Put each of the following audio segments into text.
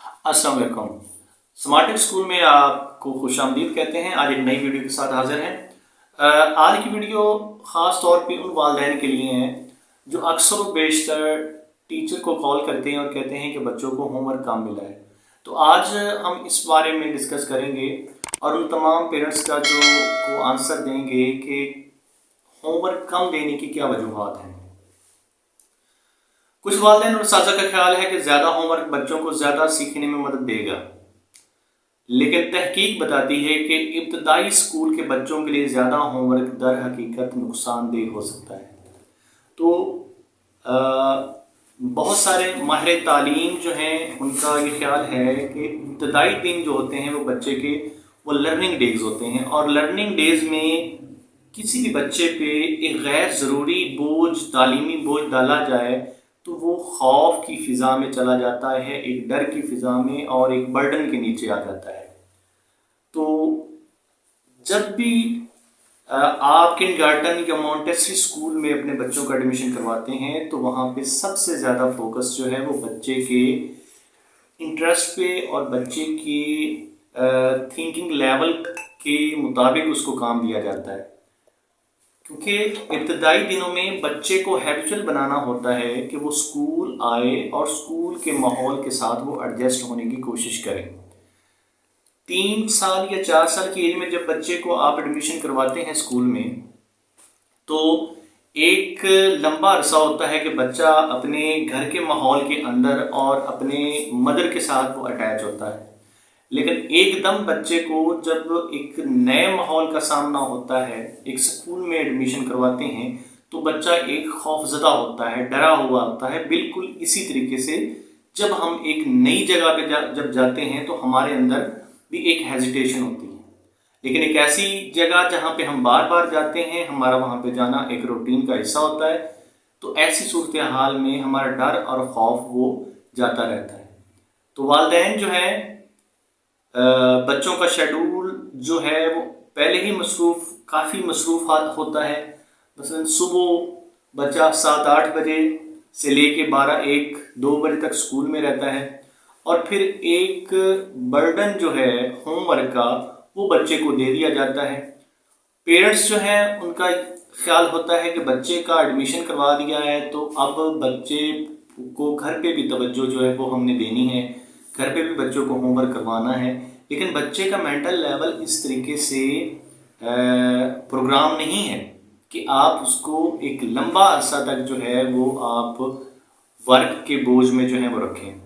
अस्सलाम वालेकुम। Smart school में आपको खुश आमदीद कहते हैं। आज एक नई वीडियो के साथ हाजिर हैं। आज की वीडियो ख़ास तौर पे उन वालिदैन के लिए है जो अक्सर व बेशतर टीचर को कॉल करते हैं और कहते हैं कि बच्चों को होमवर्क कम मिला है। तो आज हम इस बारे में डिस्कस करेंगे और उन तमाम पेरेंट्स का जो को आंसर देंगे कि होमवर्क कम देने की क्या वजूहत हैं। कुछ वालिदैन और उस्ताज़ा का ख्याल है कि ज़्यादा होमवर्क बच्चों को ज़्यादा सीखने में मदद देगा, लेकिन तहकीक बताती है कि इब्तदाई स्कूल के बच्चों के लिए ज़्यादा होमवर्क दर हकीकत नुकसानदेह हो सकता है। तो बहुत सारे माहिर तालीम जो हैं उनका ये ख्याल है कि इब्तदाई दिन जो होते हैं वो बच्चे के वो लर्निंग डेज़ होते हैं, और लर्निंग डेज़ में किसी भी बच्चे पे एक गैर ज़रूरी बोझ, तालीमी बोझ डाला जाए तो वो खौफ की फ़िज़ा में चला जाता है, एक डर की फ़िज़ा में और एक बर्डन के नीचे आ जाता है। तो जब भी आप किंडरगार्टन या मॉन्टेसरी स्कूल में अपने बच्चों का एडमिशन करवाते हैं तो वहाँ पे सबसे ज़्यादा फोकस जो है वो बच्चे के इंटरेस्ट पे और बच्चे की थिंकिंग लेवल के मुताबिक उसको काम दिया जाता है, क्योंकि इब्तदाई दिनों में बच्चे को हैबिचुअल बनाना होता है कि वो स्कूल आए और स्कूल के माहौल के साथ वो एडजस्ट होने की कोशिश करें। 3 साल या 4 साल की एज में जब बच्चे को आप एडमिशन करवाते हैं स्कूल में, तो एक लंबा अरसा होता है कि बच्चा अपने घर के माहौल के अंदर और अपने मदर के साथ वो अटैच होता है, लेकिन एकदम बच्चे को जब एक नए माहौल का सामना होता है, एक स्कूल में एडमिशन करवाते हैं तो बच्चा एक खौफजदा होता है, डरा हुआ होता है। बिल्कुल इसी तरीके से जब हम एक नई जगह पे जब जाते हैं तो हमारे अंदर भी एक हेजिटेशन होती है, लेकिन एक ऐसी जगह जहाँ पे हम बार बार जाते हैं, हमारा वहाँ पे जाना एक रूटीन का हिस्सा होता है, तो ऐसी सूरत हाल में हमारा डर और खौफ वो जाता रहता है। तो वालिदैन जो है बच्चों का शेड्यूल जो है वो पहले ही काफ़ी मसरूफ़ होता है। मसलन सुबह बच्चा 7-8 बजे से लेके 12-1-2 बजे तक स्कूल में रहता है, और फिर एक बर्डन जो है होमवर्क का वो बच्चे को दे दिया जाता है। पेरेंट्स जो हैं उनका ख्याल होता है कि बच्चे का एडमिशन करवा दिया है तो अब बच्चे को घर पे भी तवज्जो जो है वो हमने देनी है, घर पे भी बच्चों को होमवर्क करवाना है। लेकिन बच्चे का मेंटल लेवल इस तरीके से प्रोग्राम नहीं है कि आप उसको एक लंबा अरसा तक जो है वो आप वर्क के बोझ में जो है वो रखें।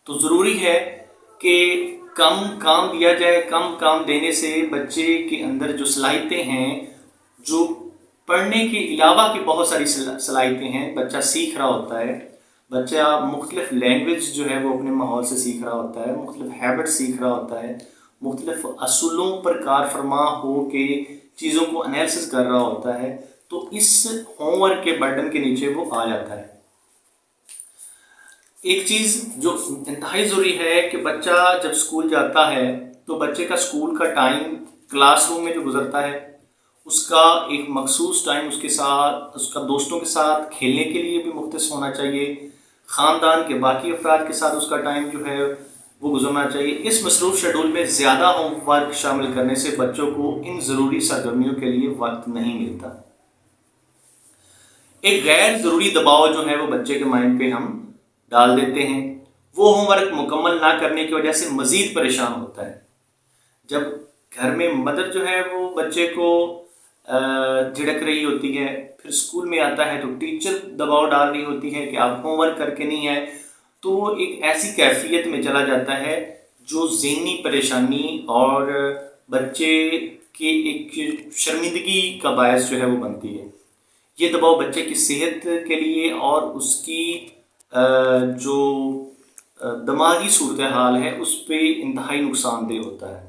तो ज़रूरी है कि कम काम दिया जाए। कम काम देने से बच्चे के अंदर जो सलाहियतें हैं, जो पढ़ने के अलावा की बहुत सारी सलाहियतें हैं, बच्चा सीख रहा होता है। बच्चा मुख्तलिफ लैंग्वेज जो है वो अपने माहौल से सीख रहा होता है, मुख्तलिफ हैबिट सीख रहा होता है, मुख्तलिफ असूलों पर कार फरमा हो के चीज़ों को एनालिसिस कर रहा होता है। तो इस होमवर्क के बर्डन के नीचे वो आ जाता है। एक चीज़ जो इंतहाई ज़रूरी है कि बच्चा जब स्कूल जाता है तो बच्चे का स्कूल का टाइम क्लासरूम में जो गुजरता है उसका एक मखसूस टाइम उसके साथ, उसका दोस्तों के साथ खेलने के लिए भी मुख्तस होना चाहिए, ख़ानदान के बाकी अफराद के साथ उसका टाइम जो है वो गुजरना चाहिए। इस मसरूफ़ शेड्यूल में ज़्यादा होमवर्क शामिल करने से बच्चों को इन ज़रूरी सरगर्मियों के लिए वक्त नहीं मिलता। एक गैर ज़रूरी दबाव जो है वो बच्चे के माइंड पे हम डाल देते हैं। वो होमवर्क मुकम्मल ना करने की वजह से मज़ीद परेशान होता है। जब घर में मदर जो है वो बच्चे को झिड़क रही होती है, फिर स्कूल में आता है तो टीचर दबाव डाल रही होती है कि आप होमवर्क करके नहीं आए, तो वो एक ऐसी कैफियत में चला जाता है जो ज़हनी परेशानी और बच्चे के एक शर्मिंदगी का बायस जो है वो बनती है। ये दबाव बच्चे की सेहत के लिए और उसकी जो दिमागी सूरत हाल है उस पर इंतहाई नुकसानदेह होता है।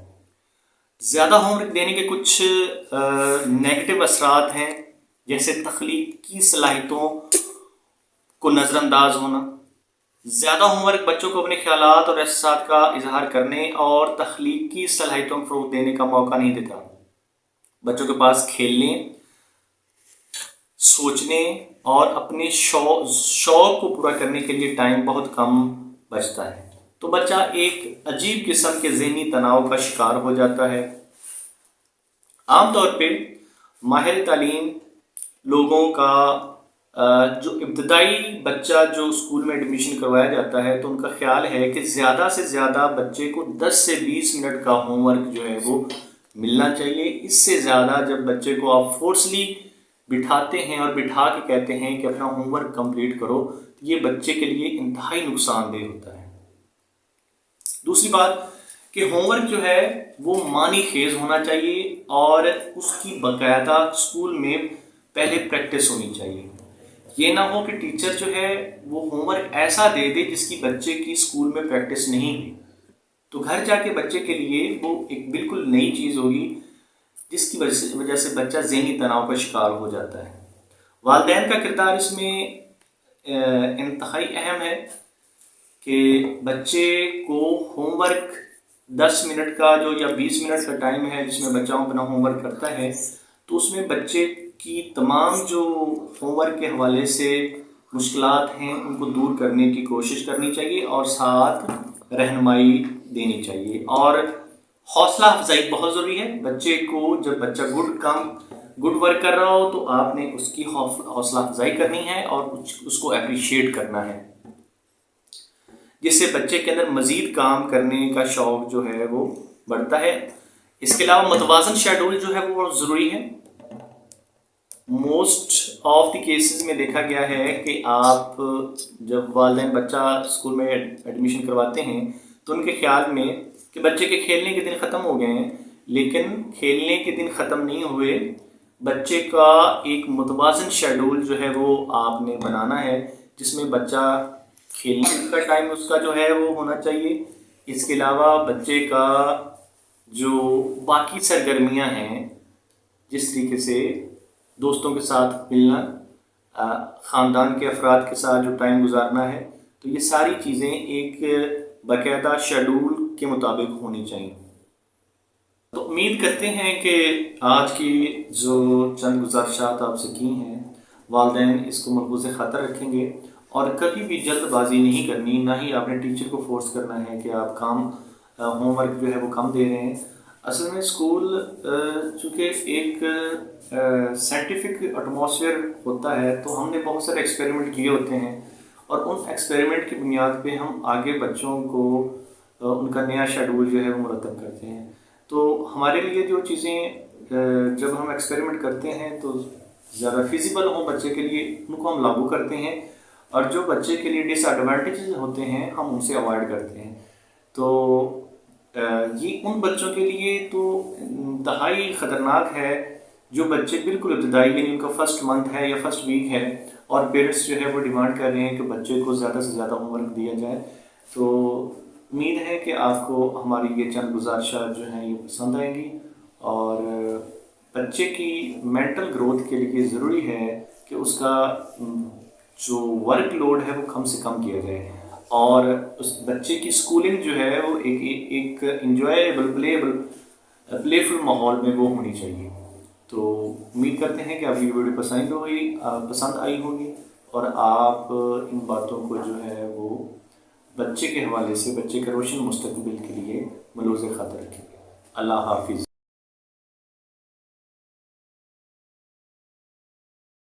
ज़्यादा होमवर्क देने के कुछ नेगेटिव असरात हैं, जैसे तख्लीकी सलाहियतों को नज़रअंदाज होना। ज़्यादा होमवर्क बच्चों को अपने ख्यालात और एहसास का इजहार करने और तख्लीकी सलाहियतों को फ़रोग़ देने का मौका नहीं देता। बच्चों के पास खेलने, सोचने और अपने शौक़ को पूरा करने के लिए टाइम बहुत कम बचता है। تو بچہ ایک عجیب قسم کے ذہنی تناؤ کا شکار ہو جاتا ہے۔ عام طور پہ ماہر تعلیم لوگوں کا جو ابتدائی بچہ جو اسکول میں ایڈمیشن کروایا جاتا ہے تو ان کا خیال ہے کہ زیادہ سے زیادہ بچے کو 10 سے 20 منٹ کا ہوم ورک جو ہے وہ ملنا چاہیے۔ اس سے زیادہ جب بچے کو آپ فورسلی بٹھاتے ہیں اور بٹھا کے کہتے ہیں کہ اپنا ہوم ورک کمپلیٹ کرو، تو یہ بچے کے لیے انتہائی نقصان دہ ہوتا ہے۔ دوسری بات کہ ہوم ورک جو ہے وہ معنی خیز ہونا چاہیے اور اس کی باقاعدہ اسکول میں پہلے پریکٹس ہونی چاہیے۔ یہ نہ ہو کہ ٹیچر جو ہے وہ ہوم ورک ایسا دے دے جس کی بچے کی اسکول میں پریکٹس نہیں ہوئی، تو گھر جا کے بچے کے لیے وہ ایک بالکل نئی چیز ہوگی جس کی وجہ سے بچہ ذہنی تناؤ کا شکار ہو جاتا ہے۔ والدین کا کردار اس میں انتہائی اہم ہے کہ بچے کو ہوم ورک 10 منٹ کا جو یا 20 منٹ کا ٹائم ہے جس میں بچہ اپنا ہوم ورک کرتا ہے، تو اس میں بچے کی تمام جو ہوم ورک کے حوالے سے مشکلات ہیں ان کو دور کرنے کی کوشش کرنی چاہیے اور ساتھ رہنمائی دینی چاہیے، اور حوصلہ افزائی بہت ضروری ہے۔ بچے کو جب بچہ گڈ ورک کر رہا ہو تو آپ نے اس کی حوصلہ افزائی کرنی ہے اور اس کو اپریشیٹ کرنا ہے، جس سے بچے کے اندر مزید کام کرنے کا شوق جو ہے وہ بڑھتا ہے۔ اس کے علاوہ متوازن شیڈول جو ہے وہ بہت ضروری ہے۔ موسٹ آف دی کیسز میں دیکھا گیا ہے کہ آپ جب والدین بچہ اسکول میں ایڈمیشن کرواتے ہیں تو ان کے خیال میں کہ بچے کے کھیلنے کے دن ختم ہو گئے ہیں، لیکن کھیلنے کے دن ختم نہیں ہوئے، بچے کا ایک متوازن شیڈول جو ہے وہ آپ نے بنانا ہے جس میں بچہ کھیلنے کا ٹائم اس کا جو ہے وہ ہونا چاہیے۔ اس کے علاوہ بچے کا جو باقی سرگرمیاں ہیں، جس طریقے سے دوستوں کے ساتھ ملنا، خاندان کے افراد کے ساتھ جو ٹائم گزارنا ہے، تو یہ ساری چیزیں ایک باقاعدہ شیڈول کے مطابق ہونی چاہیے۔ تو امید کرتے ہیں کہ آج کی جو چند گزارشات آپ سے کی ہیں والدین اس کو ملحوظ خاطر رکھیں گے، اور کبھی بھی جلد بازی نہیں کرنی، نہ ہی آپ نے ٹیچر کو فورس کرنا ہے کہ آپ ہوم ورک جو ہے وہ کم دے رہے ہیں۔ اصل میں اسکول چونکہ ایک سائنٹیفک ایٹماسفیئر ہوتا ہے تو ہم نے بہت سارے ایکسپیریمنٹ کیے ہوتے ہیں، اور ان ایکسپیریمنٹ کی بنیاد پہ ہم آگے بچوں کو ان کا نیا شیڈول جو ہے وہ مرتب کرتے ہیں۔ تو ہمارے لیے جو چیزیں جب ہم ایکسپیریمنٹ کرتے ہیں تو زیادہ فیزیبل ہوں بچے کے لیے، ان کو ہم لاگو کرتے ہیں، اور جو بچے کے لیے ڈس ایڈوانٹیجز ہوتے ہیں ہم ان سے اوائڈ کرتے ہیں۔ تو یہ ان بچوں کے لیے تو انتہائی خطرناک ہے جو بچے بالکل ابتدائی، یعنی ان کا فرسٹ منتھ ہے یا فرسٹ ویک ہے، اور پیرنٹس جو ہے وہ ڈیمانڈ کر رہے ہیں کہ بچے کو زیادہ سے زیادہ ہوم ورک دیا جائے۔ تو امید ہے کہ آپ کو ہماری یہ چند گزارشات جو ہیں یہ پسند آئیں گی، اور بچے کی مینٹل گروتھ کے لیے ضروری ہے کہ اس کا جو ورک لوڈ ہے وہ کم سے کم کیا جائے، اور اس بچے کی اسکولنگ جو ہے وہ ایک انجوائیبل پلے فل ماحول میں وہ ہونی چاہیے۔ تو امید کرتے ہیں کہ آپ یہ ویڈیو پسند آئی ہوگی، اور آپ ان باتوں کو جو ہے وہ بچے کے حوالے سے بچے کے روشن مستقبل کے لیے ملحوظ خاطر رکھیں گے۔ اللہ حافظ۔